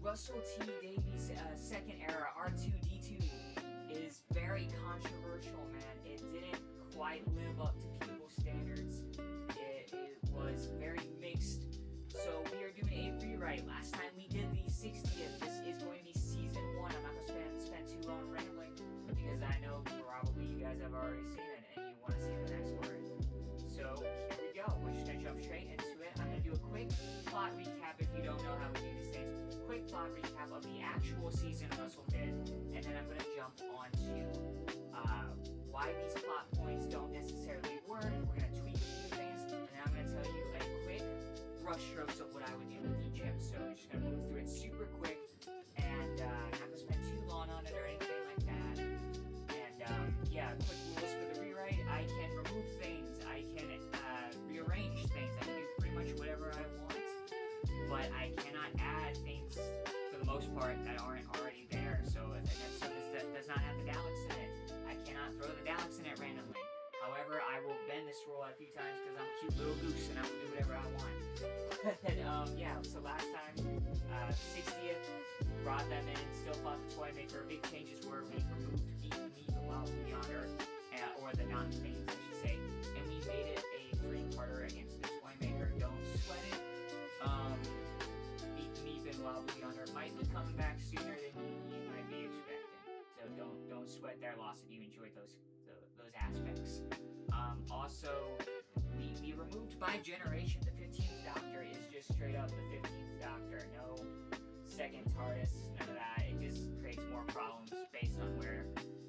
Russell T Davies' second era, R2D2, is very controversial, man. It didn't quite live up to people's standards. It was very mixed. So we are doing a rewrite. Last time we did the 60th. This is going to be season 1. I'm not going to spend too long rambling because I know probably you guys have already seen it and you want to see the next part. So here we go. We're just going to jump straight into it. I'm going to do a quick plot recap if you don't know how we do these things. Quick plot recap of the actual season Russell did, and then I'm going to jump on to why these plot points don't necessarily work. We're going to tweak a few things, and then I'm going to tell you a quick brush strokes of what I would do with each episode. We're just going to move through it super quick, and not going to spend too long on it or anything like that. And yeah, quick rules for the rewrite. I can remove things, I can rearrange things, I can do pretty much whatever I want, but I cannot add things for the most part that aren't already there. So if an episode does not have the Daleks in it, I cannot throw the Daleks in it randomly. However, I will bend this rule a few times because I'm a cute little goose and I will do whatever I want. And yeah, so last time, 60th, brought them in, still fought the Toy Maker. Big changes were we removed Beat Me the Wild Beyonder, or the non-things, I should say, and we made it a 3-parter against the Toy Maker. Don't sweat it. Beat Me the Wild Beyonder might be coming back sooner than you might be expecting. So don't sweat their loss if you enjoyed those aspects. Also, we removed by generation. The 15th Doctor is just straight up the 15th Doctor. No second TARDIS, none of that. It just creates more problems based on where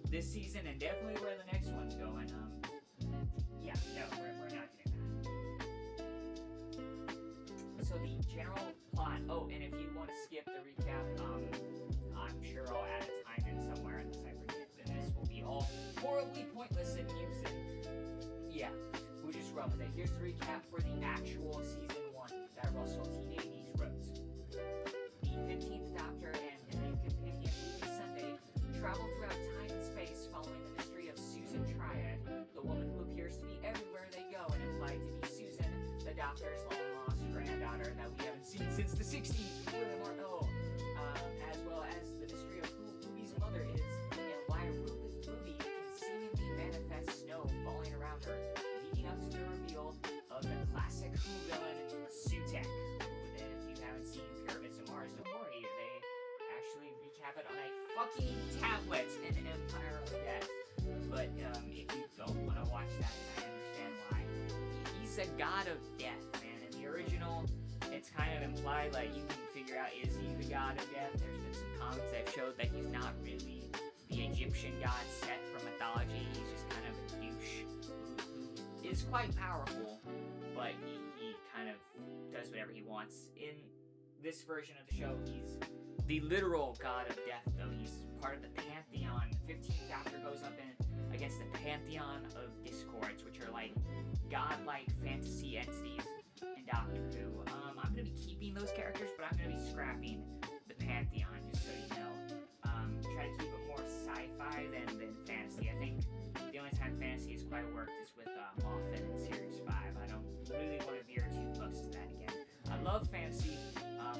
this season and definitely where the next one's going. Yeah, no, we're not doing that. So the general plot. Oh, and if you want to skip the recap, I'm sure I'll add a time in somewhere unless I forget. Then this will be all horribly pointless and useless. Yeah, we'll just run with it. Here's the recap for the actual season 1 that Russell T Davies wrote. The 15th Doctor and his new companion, Ruby Sunday, travel throughout time and space following the mystery of Susan Triad, the woman who appears to be everywhere they go and implied to be Susan, the Doctor's long-lost granddaughter that we haven't seen since the 60s with William Hartnell, as well as the mystery of who Ruby's mother is and why Ruby can seemingly manifest snow falling around her, leading up to the reveal of the classic Who villain, Sutek. If you haven't seen Pyramids of Mars, don't worry, they actually recap it on a fucking tablet in Empire of Death. But if you don't want to watch that, I understand why. He's a god of death, man. In the original, it's kind of implied, like, you can figure out, is he the god of death? There's been some comics that showed that he's not really the Egyptian god set from mythology. He's just kind of a douche who is quite powerful, but he kind of does whatever he wants. In this version of the show, he's the literal god of death, though. He's part of the pantheon. The 15th Doctor goes up against the pantheon of discords, which are like godlike fantasy entities in Doctor Who. I'm going to be keeping those characters, but I'm going to be scrapping the pantheon, just so you know. Try to keep it more sci-fi than fantasy. I think the only time fantasy has quite worked is with Moffat in Series 5. I don't really want to veer too close to that again. I love fantasy.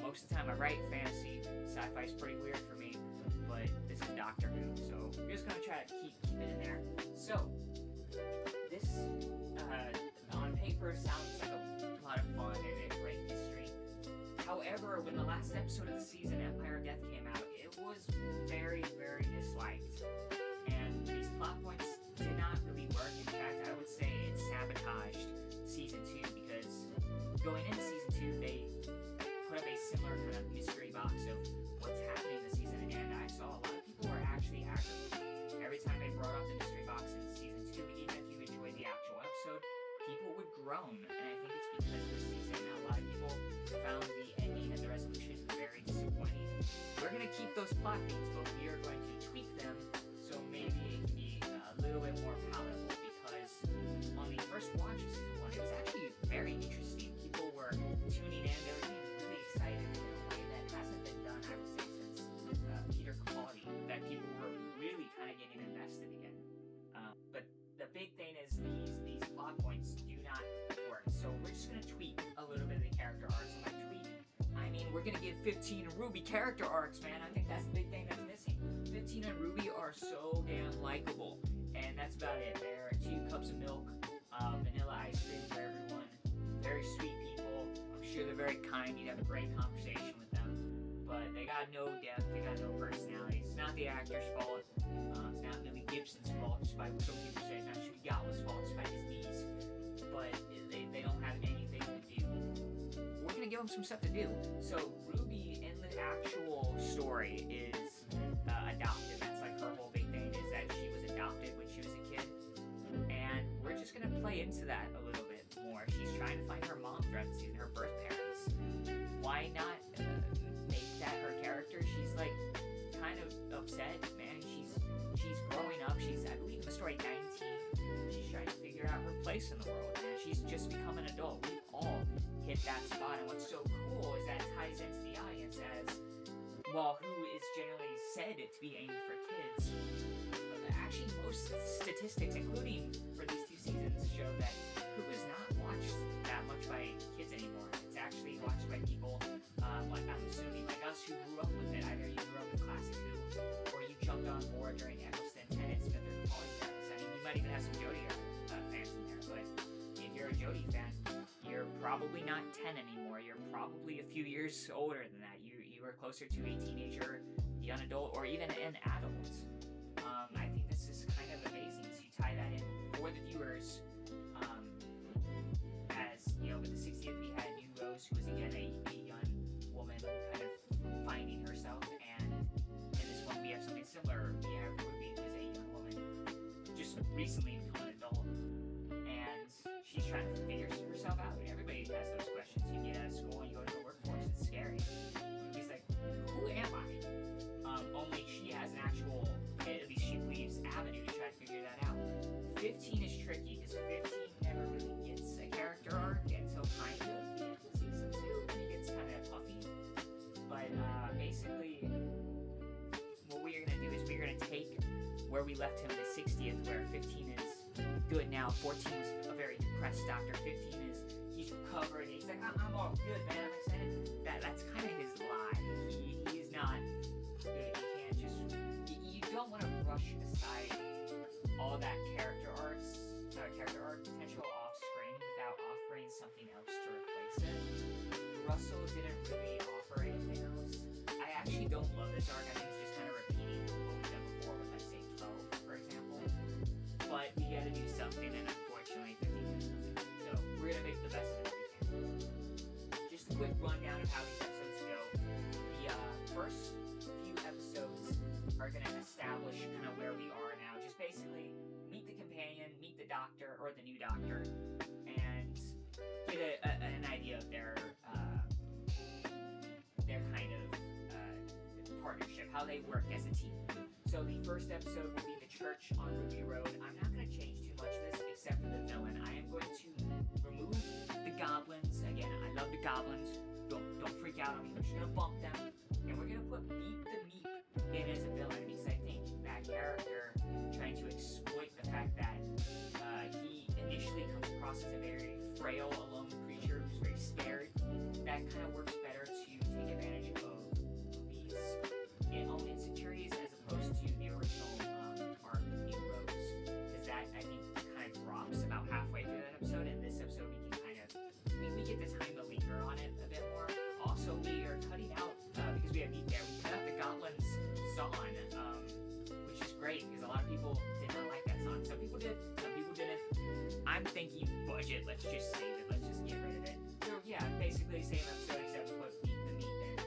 Most of the time I write fantasy. Sci-fi is pretty weird for me, but this is Doctor Who, so we're just going to try to keep it in there. So, this on paper sounds like a lot of fun and a great mystery. However, when the last episode of the season, Empire of Death, came out, it was very, very disliked. And these plot points did not really work. In fact, I would say it sabotaged Season 2 because going into Season 2, they put up a similar kind of mystery box of what's happening this season, and I saw a lot of people were actually aggravated. Every time they brought up the mystery box in Season 2, even if you enjoyed the actual episode, people would groan, and I think it's because this season, a lot of people found the ending and the resolution very disappointing. We're going to keep those plot beats, but we are going to tweak them so maybe it can be a little bit more palatable, because on the first watch of Season 1, it was actually very interesting. People were tuning in, they were getting we're gonna give 15 and Ruby character arcs, man. I think that's the big thing that's missing. 15 and Ruby are so damn likable, and that's about it. They're 2 cups of milk, vanilla ice cream for everyone. Very sweet people. I'm sure they're very kind. You'd have a great conversation with them, but they got no depth. They got no personality. It's not the actor's fault. It's not Millie Gibson's fault, despite what some people say. It's not Shuti Gatwa's fault, despite his knees. But they don't have anything to do. We're gonna give them some stuff to do. So Ruby in the actual story is adopted. That's like her whole big thing, is that she was adopted when she was a kid. And we're just gonna play into that a little bit more. She's trying to find her mom throughout the season, her birth parents. Why not make that her character? She's like kind of upset, man. She's growing up. She's, I believe in the story, 19. She's trying to figure out her place in the world. And she's just become an adult. We've all hit that spot. And what's so cool is that it ties into the audience as, well, who is generally said to be aimed for kids. Actually, most statistics, including for these 2 seasons, show that Who is not watched that much by kids anymore. It's actually watched by people, like I'm assuming, like us, who grew up with it. Either you grew up with classic Who, or you jumped on board during Eccleston, Tennant, Smith, or Capaldi eras. I mean, you might even have some Jodie fans in there, but if you're a Jodie fan, you're probably not 10 anymore. You're probably a few years older than that. You are closer to a teenager, young adult, or even an adult. I think this is kind of amazing to tie that in for the viewers. As you know, with the 60th, we had New Rose, who was again a young woman, kind of finding herself, and in this one we have something similar. We have Ruby, who is a young woman, just recently become an adult, and she's trying to figure herself out. Everybody has those questions. You get out of school and you go to the workforce. It's scary. Ruby's like, who am I? Only she has an actual, at least she believes, avenue to try to figure that out. 15 is tricky because 15 never really gets a character arc until kind of the end of season 2, and he gets kind of puffy. But basically, what we're gonna do is we're gonna take where we left him, the 60th, where 15 is good now. 14 was a very depressed doctor. 15 is he's recovered. And he's like, I'm all good, man. I'm excited. That's kind of his lie. He is not good. You can't just. You don't want to brush aside all that character arc potential off screen without offering something else to replace it. Russell didn't really offer anything else. I actually don't love this arc. I think it's just kind of repeating what we've done before with, let's say, 12, for example. But we got to do something, and unfortunately, 15 minutes was it. So we're gonna make the best of it we can. Just a quick rundown of how these episodes go. The first few episodes are gonna establish kind of where we are now. Just basically meet the companion, meet the doctor or the new doctor, and get an idea of their kind of partnership, how they work as a team. So the first episode will be the church on Ruby Road. I'm not going to change too much of this except for the villain. I am going to remove the goblins. Again, I love the goblins. Don't freak out on me. We're just going to bump them, and we're going to put Beep the Meep in as a villain, because I think that character trying to exploit the fact that he initially comes across as a very frail, alone creature who's very scared. That kind of works better to take advantage of Ruby's own insecurities as opposed to the original arc of New Rose, because that, I think, kind of drops about halfway through that episode. And this episode we can kind of we get the time to linger on it a bit more. Also, we are cutting out because we have Meat there. We cut out the Goblins song, which is great because a lot of people did not like that song. Some people did, some people didn't. I'm thinking budget. Let's just save it. Let's just get rid of it. So yeah, basically same episode except we put Beat the Meat in.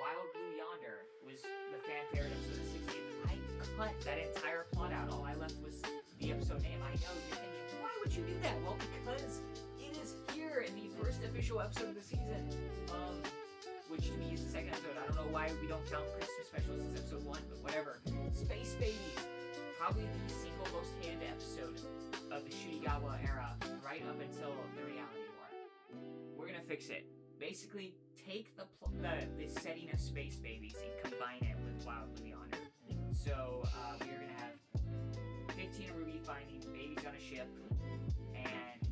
Wild Blue Yonder was the fan favorite episode of 60th. I cut that entire plot out. All I left was the episode name. I know you're thinking, why would you do that? Well, because it is here in the first official episode of the season. Which to me is the second episode. I don't know why we don't count Christmas specials as episode 1, but whatever. Space Babies, probably the single most hated episode of the Shuti Gatwa era, right up until the reality war. We're gonna fix it. Basically, take the setting of Space Babies and combine it with Wild Blue Yonder. So we're gonna have 15 and Ruby finding babies on a ship, and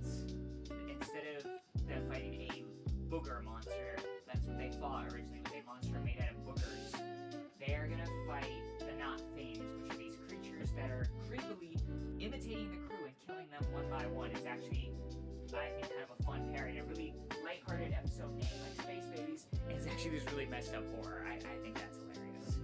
instead of them fighting a booger monster. That's what they thought originally, was a monster made out of boogers. They're gonna fight the Not Thames, which are these creatures that are creepily imitating the crew and killing them one by one. It's actually, I think, kind of a fun parody, a really lighthearted episode name like Space Babies. And it's actually this really messed up horror. I think that's hilarious.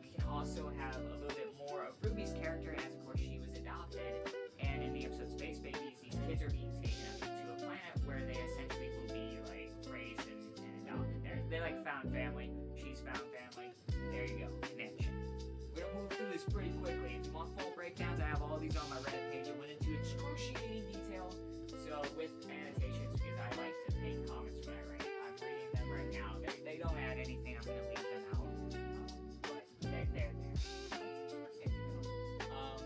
We can also have a little bit more of Ruby's character, as of course she was adopted. And in the episode Space Babies, these kids are being taken up to a planet where they essentially will be like raised and adopted. They're like found family. She's found family. There you go, connection. We're gonna move through this pretty quickly. If you want full breakdowns, I have all these on my Reddit page. I went into excruciating detail, so with annotations, because I like to make comments when I write. I'm reading them right now. They don't add anything. I'm gonna leave them out, but they're there. There you go.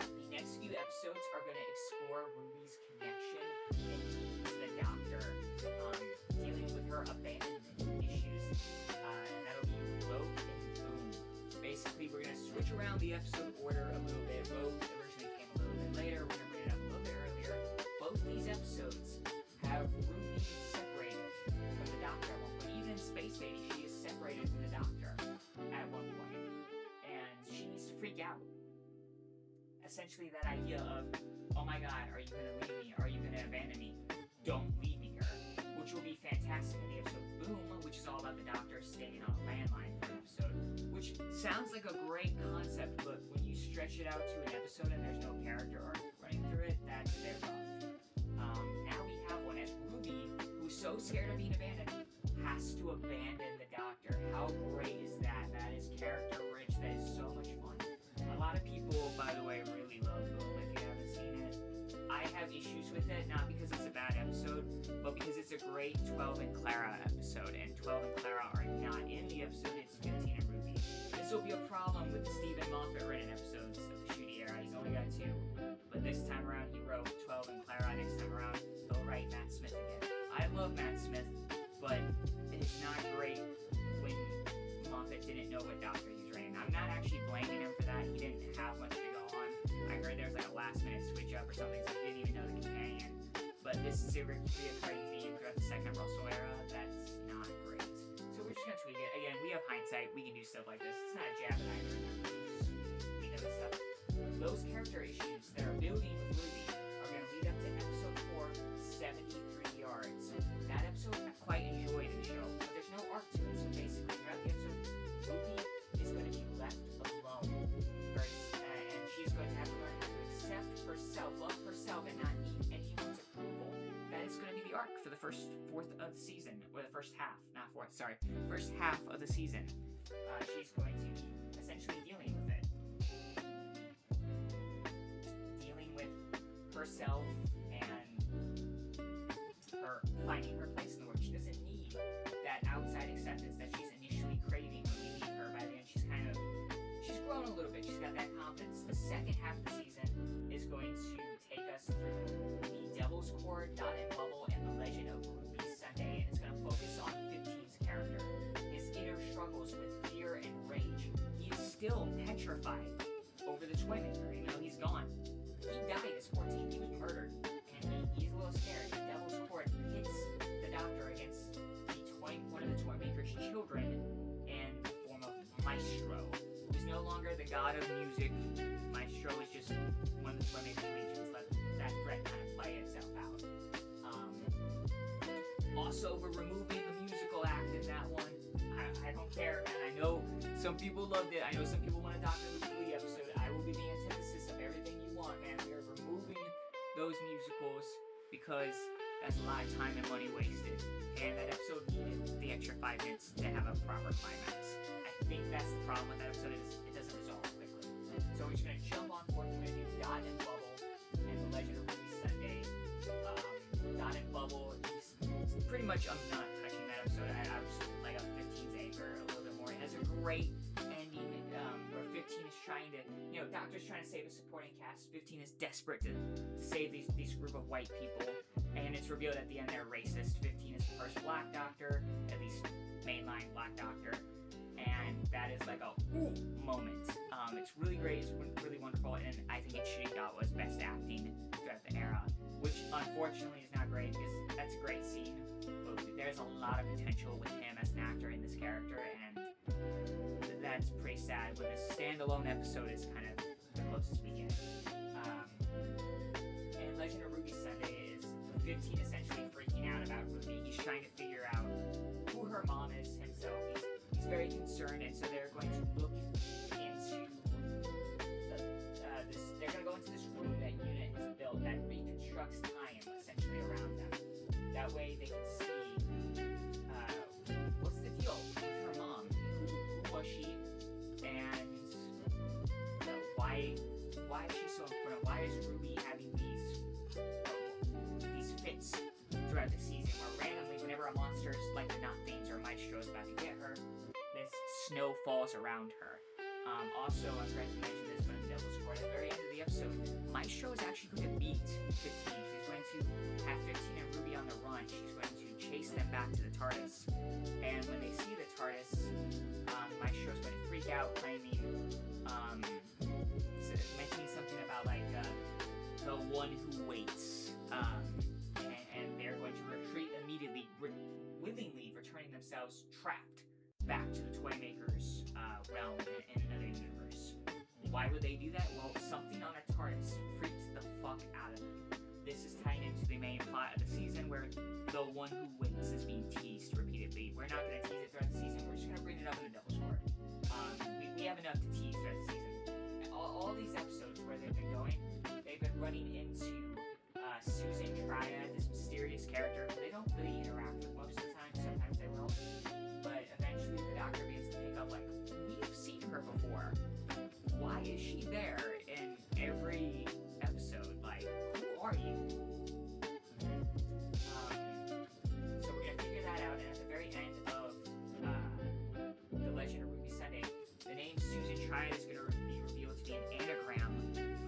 The next few episodes are gonna explore Ruby's connection and to the Doctor, dealing with her abandonment issues. And that'll be Rogue and Boom. Basically, we're gonna switch around the episode order a little bit. Rogue originally came a little bit later. We're gonna bring it up a little bit earlier. Both these episodes have Ruby separated from the Doctor at one point. Even in Space Baby, she is separated from the Doctor at one point, and she needs to freak out. Essentially, that idea of, oh my God, are you gonna leave me? Are you gonna abandon me? Don't leave me here. Which will be fantastic in the episode Boom, which is all about the Doctor staying on a landline for an episode. Which sounds like a great concept, but when you stretch it out to an episode and there's no character arc running through it, that's a bit rough. Now we have one as Ruby, who's so scared of being abandoned, has to abandon the Doctor. How great is that? That is character rich. That is so much fun. A lot of people, by the way, really love Boom if you haven't seen it. I have issues with it, not because it's a bad episode, but because it's a great 12 and Clara episode, and 12 and Clara are not in the episode, it's 15 and Ruby. This will be a problem with the Stephen Moffat written episodes of the Shooty Era. He's only got 2, but this time around he wrote 12 and Clara. Next time around he'll write Matt Smith again. I love Matt Smith, but it's not great when Moffat didn't know what Doctor he was writing. I'm not actually blaming him for that. He didn't have much to go on. I heard there was like a last minute switch up or something, so he didn't even know the companion. But this is a reoccurring theme throughout the second Russell era. That's not great. So we're just gonna tweak it. Again, we have hindsight. We can do stuff like this. It's not a jab at either. We know this stuff. Those character issues that are building with Ruby are gonna lead up to episode 4, 73 yards. That episode I quite enjoyed in the show, but there's no arc to it. So basically, throughout the episode, Ruby is going to be left alone. And she's going to have to learn how to accept herself, love herself, and not need anyone's approval. That is going to be the arc for the first fourth of the season, or the first half, not fourth, sorry, first half of the season. She's going to be essentially dealing with it. Dealing with herself and her finding her place in the world. She doesn't need that outside acceptance that she's initially craving when we meet her. By the end, she's grown a little bit. She's got that confidence. The second half of the season is going to take us through the Devil's Core, Dot and Bubble, and the Legend of Ruby Sunday, and it's going to focus on 15's character, his inner struggles with fear and rage. He is still petrified over the toy maker. You know, he's gone. He died as 14. He was murdered, and he's a little scared. The Devil's Court pits the Doctor against one of the toy maker's children in the form of Maestro, who's no longer the god of music. Maestro is just one of the toy maker's legions. Let that threat kind of play itself out. Also, we're removing the musical act in that one. I don't care, and I know some people loved it. I know some people want a Doctor Who Glee episode. I will be the antithesis of everything you want, man. We are removing those musicals because that's a lot of time and money wasted. And that episode needed the extra 5 minutes to have a proper climax. I think that's the problem with that episode, is it doesn't resolve quickly. So we're just going to jump on board. We're going to do Dot and Bubble and the Legend of Ruby Sunday. Dot and Bubble is pretty much, I'm not touching that episode. I was like up 15's anger a little bit more. It has a great ending where 15 is trying to, Doctor's trying to save a supporting cast. 15 is desperate to save these group of white people, and it's revealed at the end they're racist. 15 is the first black Doctor, at least mainline black Doctor, and that is like a ooh moment. It's really great, it's really wonderful, and I think it should have got was best acting throughout the era, which unfortunately is not great, because that's a great scene, but lot of potential with him as an actor in this character, and that's pretty sad when this standalone episode is kind of the closest we get. And Legend of Ruby Sunday is 15 essentially freaking out about Ruby. He's trying to figure out who her mom is himself. He's very concerned, and so they're going to look into they're going to go into this room that Unit has built that reconstructs time essentially around them. That way they can see what's the deal with her mom, who was she, and why is she so important? Why is Ruby having these fits throughout the season where randomly whenever a monster's like the Noctanes or Maestro is about to get her, this snow falls around her. Also, I forgot to mention this, but in the Devil's Court, at the very end of the episode, Maestro is actually going to beat 15. She's going to have 15 and Ruby on the run. She's going to chase them back to the TARDIS. And when they see the TARDIS, Maestro is going to freak out, claiming, mentioning something about like the one who waits. And they're going to retreat immediately, willingly returning themselves trapped back to the Toymaker's realm in another universe. Why would they do that? Well, something on a TARDIS freaks the fuck out of them. This is tying into the main plot of the season where the one who wins is being teased repeatedly. We're not going to tease it throughout the season. We're just going to bring it up in the Devil's Court. We have enough to tease throughout the season. All these episodes where they've been going, they've been running into Susan Triad, this mysterious character who they don't really interact with most of the time. Sometimes they will. But eventually the Doctor begins to pick up, like, we've seen her before. Why is she there in every episode? Like, who are you? So we're going to figure that out, and at the very end of The Legend of Ruby Sunday, the name Susan Triad is going to be revealed to be an anagram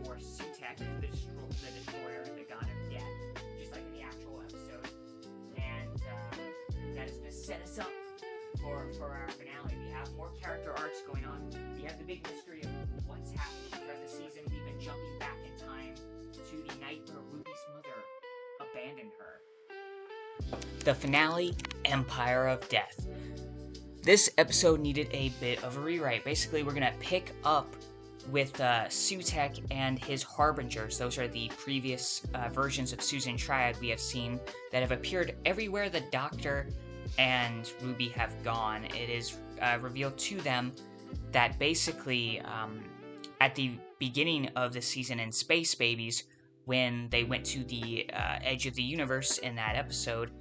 for Sutek, the Destroyer, the God of Death, just like in the actual episode. And that is going to set us up for our finale. We have more character arcs going on. We have the big mystery of what's happening throughout the season. We've been jumping back in time to the night where Ruby's mother abandoned her. The finale, Empire of Death. This episode needed a bit of a rewrite. Basically, we're going to pick up with Sutek and his Harbingers. Those are the previous versions of Susan Triad we have seen that have appeared everywhere the Doctor and Ruby have gone. It is revealed to them that basically at the beginning of the season in Space Babies, when they went to the edge of the universe in that episode,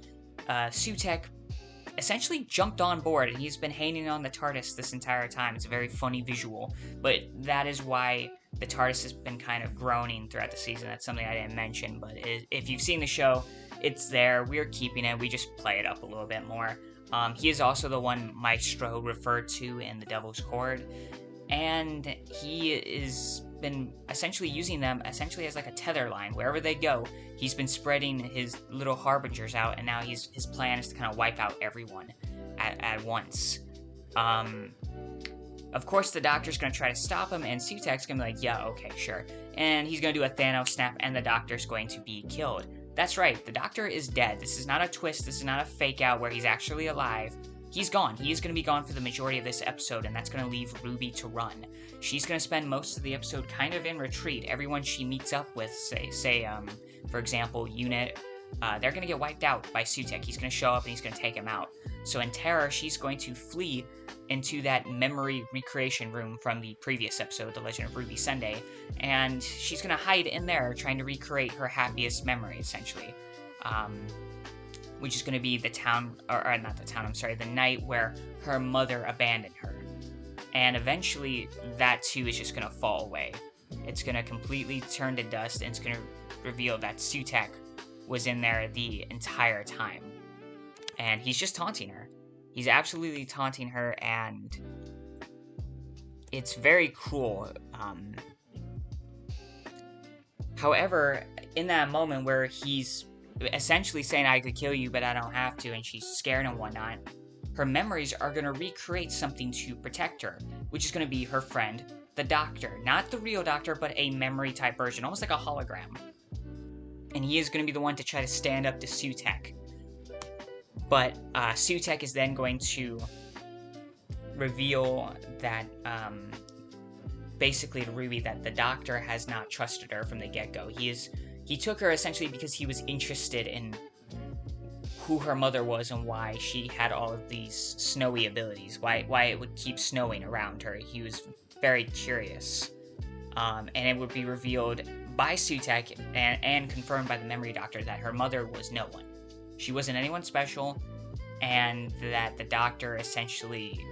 Sutek essentially jumped on board, and he's been hanging on the TARDIS this entire time. It's a very funny visual, but that is why the TARDIS has been kind of groaning throughout the season. That's something I didn't mention, but if you've seen the show, it's there. We're keeping it. We just play it up a little bit more. He is also the one Maestro referred to in the Devil's Court, and he has been essentially using them essentially as like a tether line. Wherever they go, he's been spreading his little Harbingers out, and now his plan is to kind of wipe out everyone at once. Of course, the Doctor's going to try to stop him, and Sutek's going to be like, yeah, okay, sure. And he's going to do a Thanos snap, and the Doctor's going to be killed. That's right, the Doctor is dead. This is not a twist, this is not a fake out where he's actually alive. He's gone. He is going to be gone for the majority of this episode, and that's going to leave Ruby to run. She's going to spend most of the episode kind of in retreat. Everyone she meets up with, say, for example, Unit, they're going to get wiped out by Sutek. He's going to show up and he's going to take him out. So in terror, she's going to flee into that memory recreation room from the previous episode, The Legend of Ruby Sunday, and she's going to hide in there trying to recreate her happiest memory, essentially. Which is going to be the night where her mother abandoned her. And eventually, that too is just going to fall away. It's going to completely turn to dust, and it's going to reveal that Sutek was in there the entire time. And he's just taunting her. He's absolutely taunting her, and it's very cruel. However, in that moment where he's essentially saying, I could kill you, but I don't have to, and she's scared and whatnot, her memories are going to recreate something to protect her, which is going to be her friend, the Doctor. Not the real Doctor, but a memory-type version, almost like a hologram. And he is going to be the one to try to stand up to Sutek. But Sutek is then going to reveal that, basically to Ruby, that the Doctor has not trusted her from the get-go. He took her essentially because he was interested in who her mother was and why she had all of these snowy abilities, why it would keep snowing around her. He was very curious. And it would be revealed by Sutek and confirmed by the memory doctor that her mother was no one. She wasn't anyone special, and that the Doctor essentially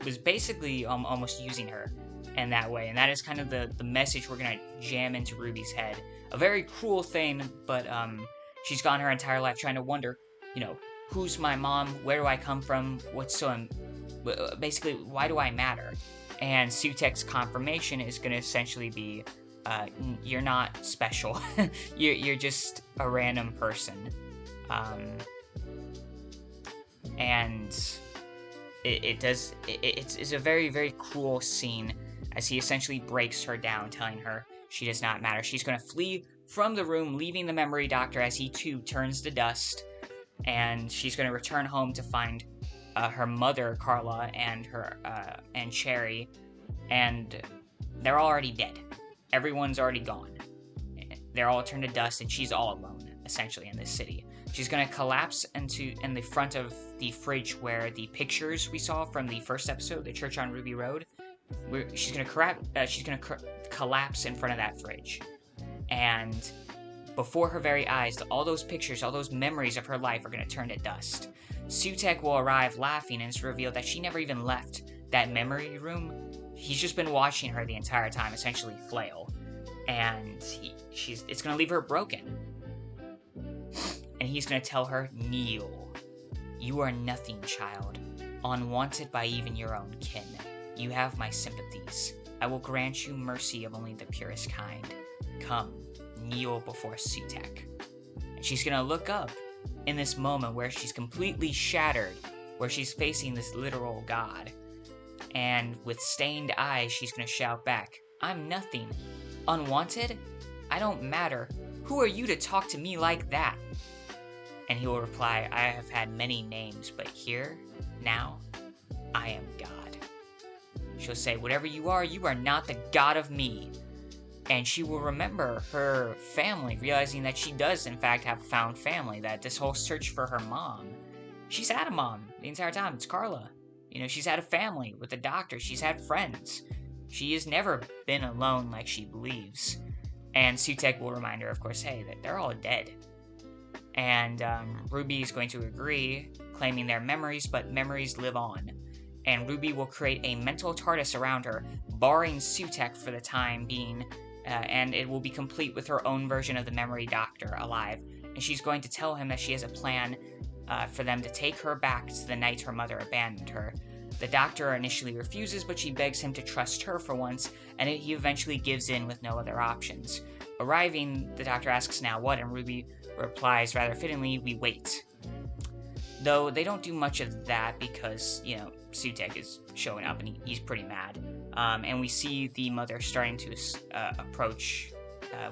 was basically almost using her in that way. And that is kind of the message we're going to jam into Ruby's head. A very cruel thing, but she's gone her entire life trying to wonder, who's my mom? Where do I come from? Basically, why do I matter? And Sutek's confirmation is going to essentially be, you're not special. you're just a random person. And it's a very, very cruel scene as he essentially breaks her down, telling her she does not matter. She's going to flee from the room, leaving the memory doctor as he too turns to dust. And she's going to return home to find her mother, Carla, and and Cherry, and they're all already dead. Everyone's already gone. They're all turned to dust, and she's all alone, essentially, in this city. She's going to collapse in the front of the fridge where the pictures we saw from the first episode, the church on Ruby Road, she's going to collapse in front of that fridge. And before her very eyes, all those pictures, all those memories of her life are going to turn to dust. Sutek will arrive laughing, and it's revealed that she never even left that memory room. He's just been watching her the entire time, essentially flail. And it's going to leave her broken. And he's going to tell her, kneel. You are nothing, child. Unwanted by even your own kin. You have my sympathies. I will grant you mercy of only the purest kind. Come, kneel before Sutek. And she's going to look up in this moment where she's completely shattered, where she's facing this literal god. And with stained eyes, she's going to shout back, I'm nothing. Unwanted? I don't matter. Who are you to talk to me like that? And he will reply, I have had many names, but here, now, I am God. She'll say, whatever you are not the god of me. And she will remember her family, realizing that she does, in fact, have found family, that this whole search for her mom, she's had a mom the entire time. It's Carla. She's had a family with the Doctor. She's had friends. She has never been alone like she believes. And Sutek will remind her, of course, hey, that they're all dead. And Ruby is going to agree, claiming their memories, but memories live on. And Ruby will create a mental TARDIS around her, barring Sutek for the time being, and it will be complete with her own version of the memory doctor alive. And she's going to tell him that she has a plan for them to take her back to the night her mother abandoned her. The doctor initially refuses, but she begs him to trust her for once, and he eventually gives in with no other options. Arriving, the doctor asks now what, and Ruby replies rather fittingly, we wait. Though they don't do much of that because, Sutek is showing up and he's pretty mad. And we see the mother starting to approach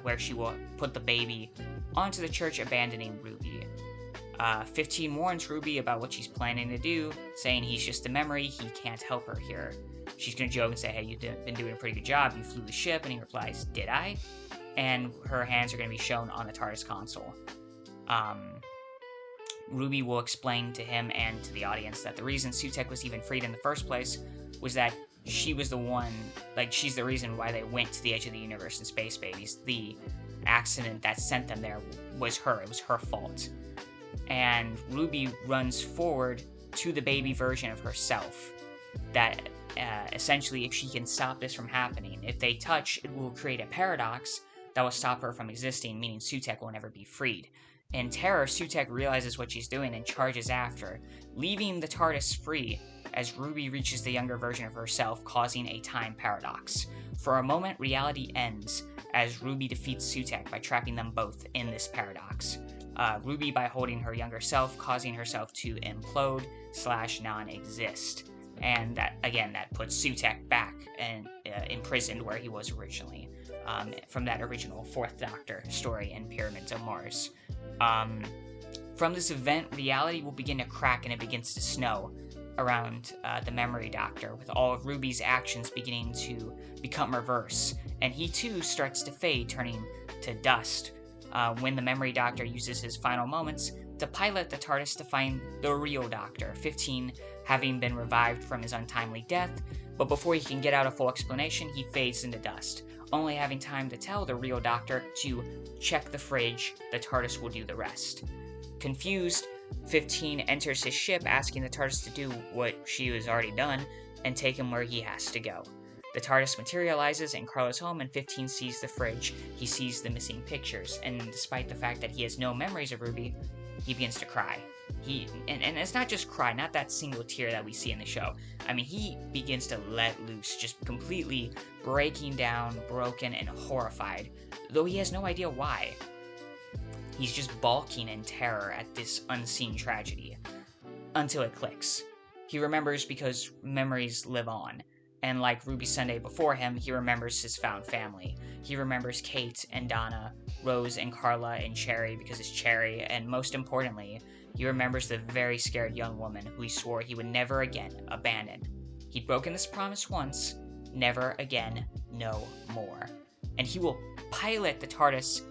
where she will put the baby onto the church, abandoning Ruby. 15 warns Ruby about what she's planning to do, saying he's just a memory, he can't help her here. She's going to joke and say, hey, you've been doing a pretty good job, you flew the ship, and he replies, did I? And her hands are going to be shown on the TARDIS console. Ruby will explain to him and to the audience that the reason Sutek was even freed in the first place was that she was the one, she's the reason why they went to the edge of the universe in Space Babies. The accident that sent them there was her. It was her fault. And Ruby runs forward to the baby version of herself that essentially, if she can stop this from happening, if they touch, it will create a paradox that will stop her from existing, meaning Sutek will never be freed. In terror, Sutek realizes what she's doing and charges after, leaving the TARDIS free as Ruby reaches the younger version of herself, causing a time paradox. For a moment, reality ends as Ruby defeats Sutek by trapping them both in this paradox. Ruby by holding her younger self, causing herself to implode / non-exist. And that puts Sutek back and imprisoned where he was originally, from that original Fourth Doctor story in Pyramids of Mars. From this event, reality will begin to crack and it begins to snow around the memory doctor, with all of Ruby's actions beginning to become reverse. And he too starts to fade, turning to dust, when the memory doctor uses his final moments to pilot the TARDIS to find the real Doctor, 15 having been revived from his untimely death, but before he can get out a full explanation, he fades into dust, only having time to tell the real Doctor to check the fridge. The TARDIS will do the rest. Confused, 15 enters his ship, asking the TARDIS to do what she has already done and take him where he has to go. The TARDIS materializes in Carla's home, and 15 sees the fridge. He sees the missing pictures, and despite the fact that he has no memories of Ruby, he begins to cry. And it's not just cry, not that single tear that we see in the show. I mean, he begins to let loose, just completely breaking down, broken, and horrified, though he has no idea why. He's just balking in terror at this unseen tragedy, until it clicks. He remembers because memories live on, and like Ruby Sunday before him, he remembers his found family. He remembers Kate and Donna, Rose and Carla and Cherry because it's Cherry, and most importantly, he remembers the very scared young woman who he swore he would never again abandon. He'd broken this promise once, never again, no more. And he will pilot the TARDIS,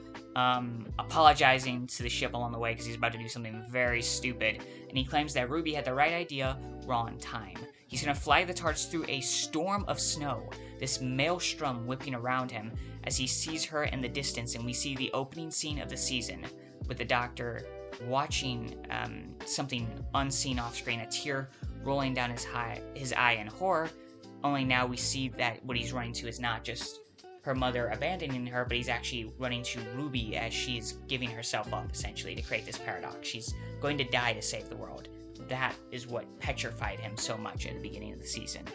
apologizing to the ship along the way because he's about to do something very stupid, and he claims that Ruby had the right idea, wrong time. He's going to fly the TARDIS through a storm of snow, this maelstrom whipping around him as he sees her in the distance, and we see the opening scene of the season with the Doctor watching something unseen off screen, a tear rolling down his eye in horror, only now we see that what he's running to is not just her mother abandoning her, but he's actually running to Ruby as she's giving herself up, essentially, to create this paradox. She's going to die to save the world. That is what petrified him so much at the beginning of the season.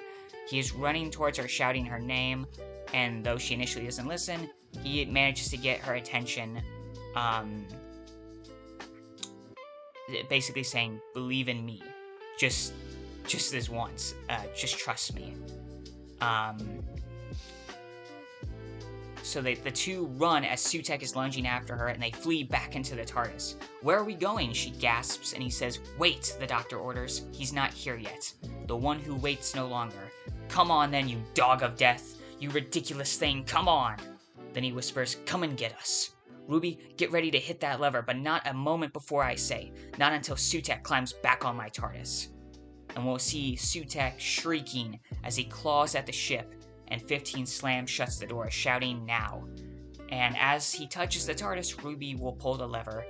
He is running towards her, shouting her name, and though she initially doesn't listen, he manages to get her attention, basically saying, "Believe in me. Just this once. Just trust me." So the two run as Sutekh is lunging after her, and they flee back into the TARDIS. "Where are we going?" she gasps, and he says, "Wait," the Doctor orders. "He's not here yet. The one who waits no longer. Come on then, you dog of death. You ridiculous thing, come on." Then he whispers, "Come and get us. Ruby, get ready to hit that lever, but not a moment before I say. Not until Sutekh climbs back on my TARDIS." And we'll see Sutekh shrieking as he claws at the ship, and 15 slams shuts the door, shouting, "Now." And as he touches the TARDIS, Ruby will pull the lever,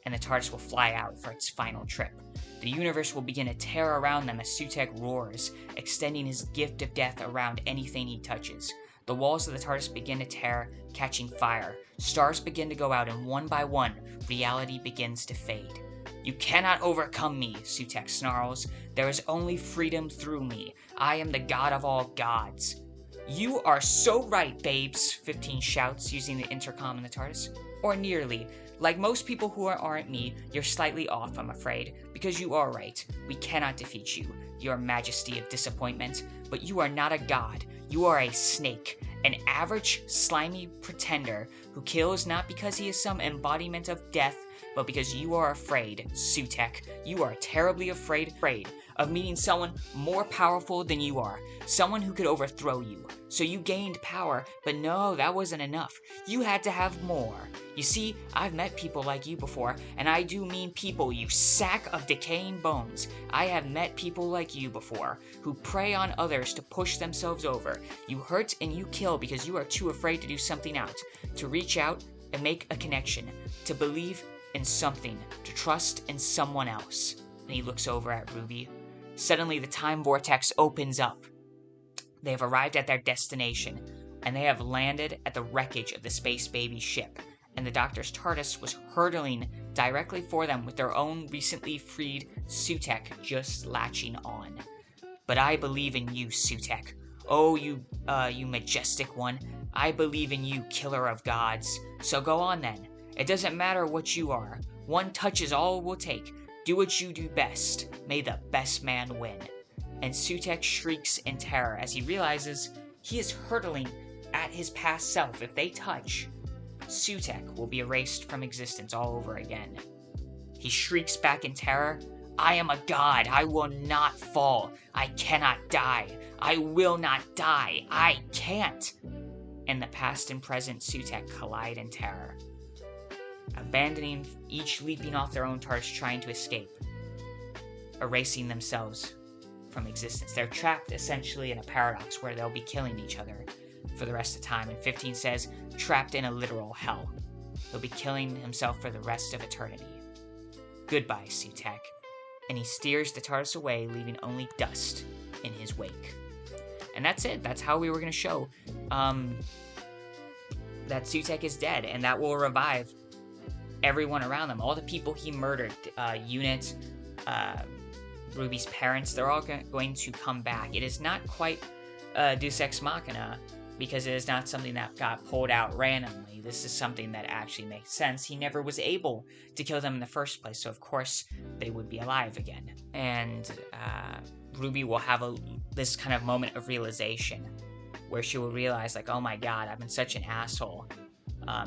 and the TARDIS will fly out for its final trip. The universe will begin to tear around them as Sutekh roars, extending his gift of death around anything he touches. The walls of the TARDIS begin to tear, catching fire. Stars begin to go out, and one by one, reality begins to fade. "You cannot overcome me," Sutekh snarls. "There is only freedom through me. I am the god of all gods." "You are so right, babes," 15 shouts, using the intercom in the TARDIS. "Or nearly. Like most people who aren't me, you're slightly off, I'm afraid, because you are right. We cannot defeat you, your majesty of disappointment. But you are not a god. You are a snake, an average, slimy pretender who kills not because he is some embodiment of death, but because you are afraid, Sutekh. You are terribly afraid of meeting someone more powerful than you are, someone who could overthrow you. So you gained power, but no, that wasn't enough. You had to have more. You see, I've met people like you before, and I do mean people, you sack of decaying bones. I have met people like you before, who prey on others to push themselves over. You hurt and you kill because you are too afraid to do something out, to reach out and make a connection, to believe in something, to trust in someone else." And he looks over at Ruby. Suddenly, the time vortex opens up. They have arrived at their destination, and they have landed at the wreckage of the Space Baby ship, and the Doctor's TARDIS was hurtling directly for them with their own recently freed Sutekh just latching on. "But I believe in you, Sutekh. Oh, you majestic one. I believe in you, killer of gods. So go on then. It doesn't matter what you are. One touch is all it will take. Do what you do best. May the best man win." And Sutekh shrieks in terror as he realizes he is hurtling at his past self. If they touch, Sutekh will be erased from existence all over again. He shrieks back in terror, "I am a god. I will not fall. I cannot die. I will not die. I can't." And the past and present Sutekh collide in terror, abandoning, each leaping off their own TARDIS trying to escape, erasing themselves from existence. They're trapped essentially in a paradox where they'll be killing each other for the rest of time. And 15 says, trapped in a literal hell. He'll be killing himself for the rest of eternity. Goodbye, Sutekh. And he steers the TARDIS away, leaving only dust in his wake. And that's it. That's how we were going to show that Sutekh is dead, and that will revive everyone around them. All the people he murdered, Unit, Ruby's parents, they're all going to come back. It is not quite Deus Ex Machina, because it is not something that got pulled out randomly. This is something that actually makes sense. He never was able to kill them in the first place, so of course they would be alive again. And Ruby will have this kind of moment of realization, where she will realize, like, oh my god, I've been such an asshole.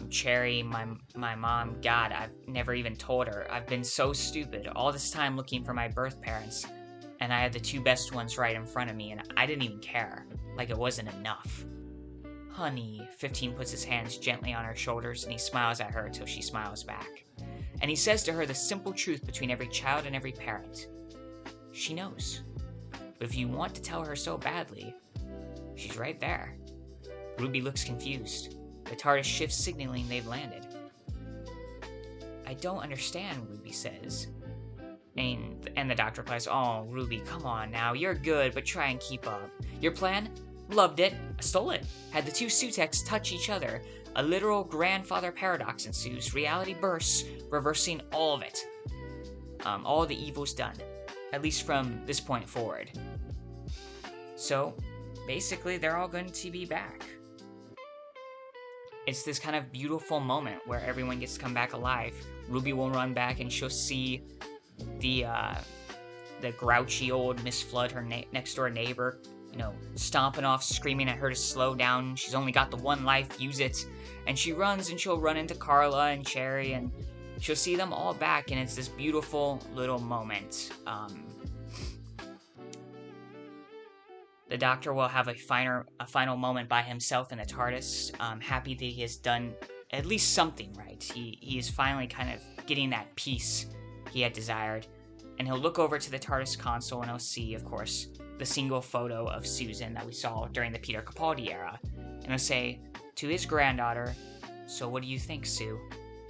Cherry, my mom, God, I've never even told her. I've been so stupid all this time looking for my birth parents, and I had the two best ones right in front of me, and I didn't even care. Like it wasn't enough. Honey, 15 puts his hands gently on her shoulders, and he smiles at her till she smiles back. And he says to her the simple truth between every child and every parent. She knows. But if you want to tell her so badly, she's right there. Ruby looks confused. The TARDIS shifts, signaling they've landed. I don't understand, Ruby says. And the doctor replies, oh, Ruby, come on now. You're good, but try and keep up. Your plan? Loved it. I stole it. Had the two Suteks touch each other. A literal grandfather paradox ensues. Reality bursts, reversing all of it. All the evil's done. At least from this point forward. So, basically, they're all going to be back. It's this kind of beautiful moment where everyone gets to come back alive. Ruby will run back and she'll see the grouchy old Miss Flood, her next door neighbor, stomping off, screaming at her to slow down. She's only got the one life, use it. And she runs, and she'll run into Carla and Cherry, and she'll see them all back, and it's this beautiful little moment. The Doctor will have a final moment by himself in the TARDIS, happy that he has done at least something right. He is finally kind of getting that peace he had desired. And he'll look over to the TARDIS console, and he'll see, of course, the single photo of Susan that we saw during the Peter Capaldi era. And he'll say to his granddaughter, so what do you think, Sue?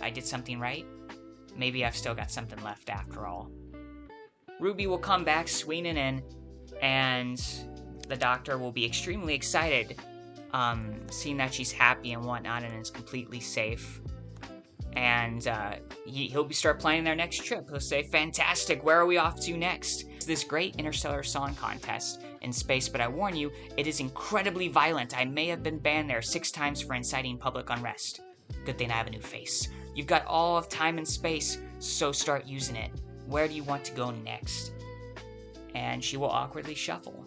I did something right? Maybe I've still got something left after all. Ruby will come back swinging in, and the Doctor will be extremely excited, seeing that she's happy and whatnot and is completely safe. And he'll start planning their next trip. He'll say, fantastic, where are we off to next? It's this great interstellar song contest in space, but I warn you, it is incredibly violent. I may have been banned there 6 times for inciting public unrest. Good thing I have a new face. You've got all of time and space, so start using it. Where do you want to go next? And she will awkwardly shuffle.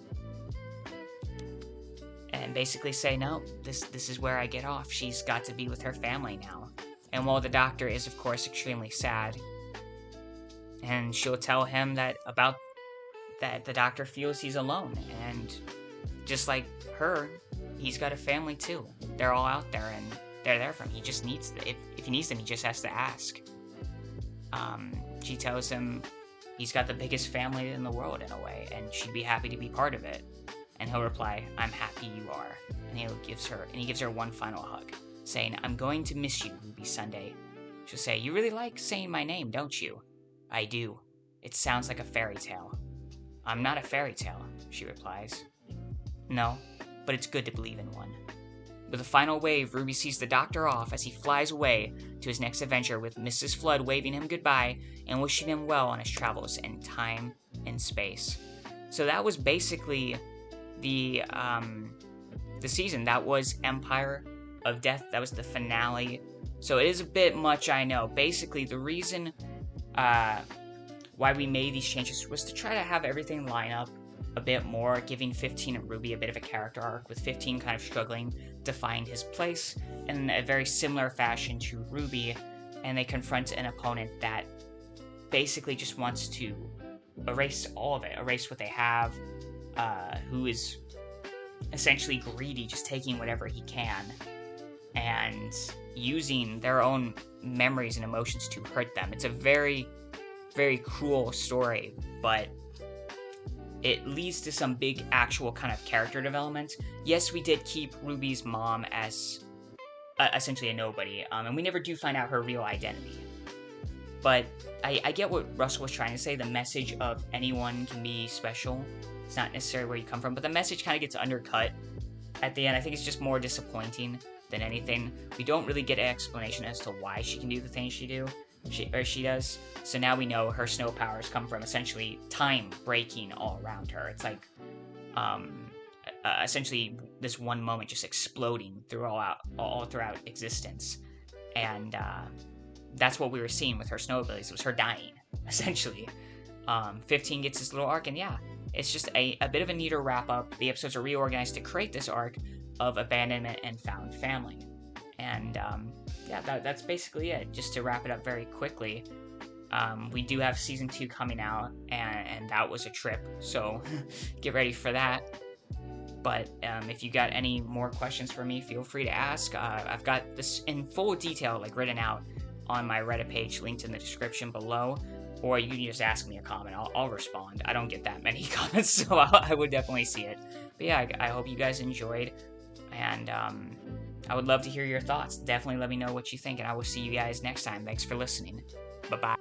And basically say, no, this is where I get off. She's got to be with her family now. And while the Doctor is, of course, extremely sad, and she'll tell him that the Doctor feels he's alone, and just like her, he's got a family too. They're all out there, and they're there for him. He just needs if he needs them, he just has to ask. She tells him he's got the biggest family in the world in a way, and she'd be happy to be part of it. And he'll reply, I'm happy you are. And he gives her one final hug, saying, I'm going to miss you, Ruby Sunday. She'll say, you really like saying my name, don't you? I do. It sounds like a fairy tale. I'm not a fairy tale, she replies. No, but it's good to believe in one. With a final wave, Ruby sees the Doctor off as he flies away to his next adventure, with Mrs. Flood waving him goodbye and wishing him well on his travels in time and space. So that was basically the season. That was Empire of Death. That was the finale. So it is a bit much, I know. Basically, the reason why we made these changes was to try to have everything line up a bit more, giving 15 and Ruby a bit of a character arc, with 15 kind of struggling to find his place in a very similar fashion to Ruby, and they confront an opponent that basically just wants to erase all of it, erase what they have, who is essentially greedy, just taking whatever he can, and using their own memories and emotions to hurt them. It's a very, very cruel story, but it leads to some big actual kind of character development. Yes, we did keep Ruby's mom as essentially a nobody, and we never do find out her real identity. But I get what Russell was trying to say. The message of anyone can be special. It's not necessarily where you come from, but the message kind of gets undercut at the end. I think it's just more disappointing than anything. We don't really get an explanation as to why she can do the things she does. So now we know her snow powers come from essentially time breaking all around her. It's like essentially this one moment just exploding all throughout existence, and that's what we were seeing with her snow abilities. It was her dying, essentially. 15 gets this little arc, and yeah, it's just a bit of a neater wrap-up. The episodes are reorganized to create this arc of abandonment and found family. And yeah, that's basically it. Just to wrap it up very quickly, we do have Season 2 coming out, and that was a trip, so get ready for that. But if you got any more questions for me, feel free to ask. I've got this in full detail, like written out on my Reddit page, linked in the description below, or you can just ask me a comment. I'll respond. I don't get that many comments, so I would definitely see it. But yeah, I hope you guys enjoyed, and I would love to hear your thoughts. Definitely let me know what you think, and I will see you guys next time. Thanks for listening. Bye-bye.